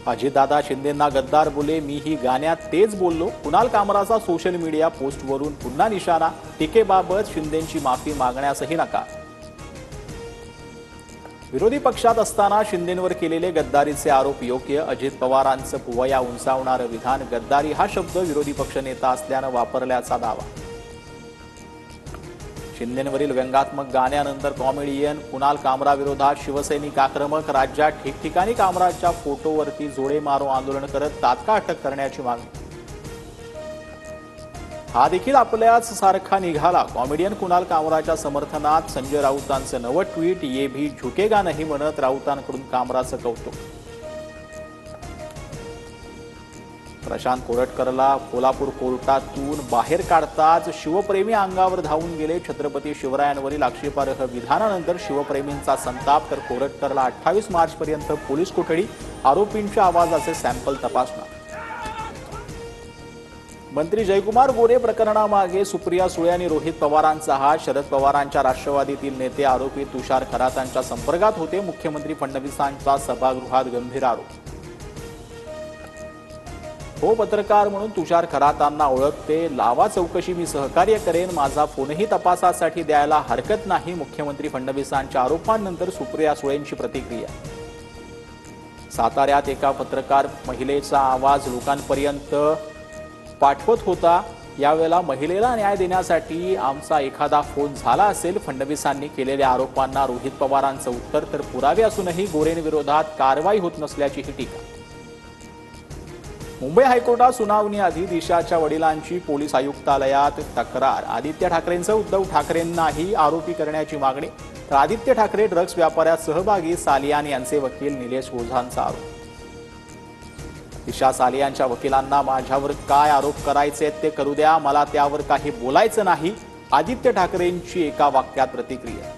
अजितदादा शिंदेंना गद्दार बोले, मीही गाण्यात तेच बोललो. कुणाल कामराचा सोशल मीडिया पोस्टवरून पुन्हा निशाणा. टीकेबाबत शिंदेंची माफी मागण्यासही नकार. विरोधी पक्षात असताना शिंदेंवर केलेले गद्दारीचे आरोप योग्य. अजित पवारांचं पुवया उंचावणारं विधान. गद्दारी हा शब्द विरोधी पक्षनेता असल्यानं वापरल्याचा दावा. शिंदेंवरील व्यंगात्मक गाण्यानंतर कॉमेडियन कुणाल कामरा विरोधात शिवसैनिक आक्रमक. राज्यात ठिकठिकाणी कामराच्या फोटोवरती जोडे मारो आंदोलन करत तात्काळ अटक करण्याची मागणी. हा देखील आपल्याच सारखा निघाला. कॉमेडियन कुणाल कामराच्या समर्थनात संजय राऊतांचं नवं ट्विट. ये भी झुकेगा नाही म्हणत राऊतांकडून कामराचं कौतुक. प्रशांत कोरटकरला कोल्हापूर कोर्टातून बाहेर काढताच शिवप्रेमी अंगावर धावून गेले. छत्रपती शिवरायांवरील आक्षेपार्ह विधानानंतर शिवप्रेमींचा संताप. तर कोरटकरला 28 मार्चपर्यंत पोलीस कोठडी. आरोपींच्या आवाजाचे सॅम्पल तपासणार. मंत्री जयकुमार गोरे प्रकरणामागे सुप्रिया सुळे आणि रोहित पवारांचा हात. शरद पवारांच्या राष्ट्रवादीतील नेते आरोपी तुषार खरातांच्या संपर्कात होते. मुख्यमंत्री फडणवीसांचा सभागृहात गंभीर आरोप. हो, पत्रकार म्हणून तुषार खरातांना ओळखते. लावा चौकशी, मी सहकार्य करेन. माझा फोनही तपासासाठी द्यायला हरकत नाही. मुख्यमंत्री फडणवीसांच्या आरोपांनंतर सुप्रिया सुळेंची प्रतिक्रिया. साताऱ्यात एका पत्रकार महिलेचा आवाज लोकांपर्यंत पाठवत होता. यावेळेला महिलेला न्याय देण्यासाठी आमचा एखादा फोन झाला असेल. फडणवीसांनी केलेल्या आरोपांना रोहित पवारांचं उत्तर. तर पुरावे असूनही गोरेंविरोधात कारवाई होत नसल्याची टीका. मुंबई हायकोर्टात सुनावणीआधी दिशाच्या वडिलांची पोलीस आयुक्तालयात तक्रार. आदित्य ठाकरेंचं उद्धव ठाकरेंनाही आरोपी करण्याची मागणी. तर आदित्य ठाकरे ड्रग्ज व्यापारात सहभागी. सालियान यांचे वकील निलेश ओझांचा आरोप. दिशा सालियांच्या वकिलांना माझ्यावर काय आरोप करायचे ते करू द्या, मला त्यावर काही बोलायचं नाही. आदित्य ठाकरेंची एका वाक्यात प्रतिक्रिया.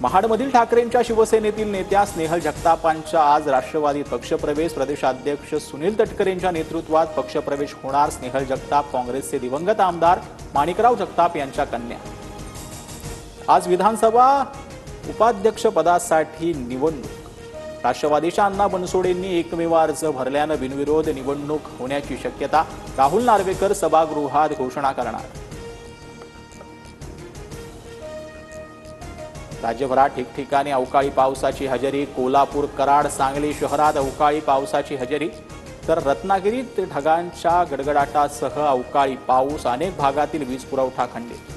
महाडमधील ठाकरेंच्या शिवसेनेतील नेत्या स्नेहल जगतापांच्या आज राष्ट्रवादीत पक्षप्रवेश. प्रदेशाध्यक्ष सुनील तटकरेंच्या नेतृत्वात पक्षप्रवेश होणार. स्नेहल जगताप काँग्रेसचे दिवंगत आमदार माणिकराव जगताप यांच्या कन्या. आज विधानसभा उपाध्यक्षपदासाठी निवडणूक. राष्ट्रवादीच्या अण्णा बनसोडेंनी एकमेव अर्ज भरल्यानं बिनविरोध निवडणूक होण्याची शक्यता. राहुल नार्वेकर सभागृहात घोषणा करणार. राज्यभरात ठिकठिकाणी अवकाळी पावसाची हजेरी. कोल्हापूर, कराड, सांगली शहरात अवकाळी पावसाची हजेरी. तर रत्नागिरीत ढगांच्या गडगडाटासह अवकाळी पाऊस. अनेक भागातील वीज पुरवठा खंडित.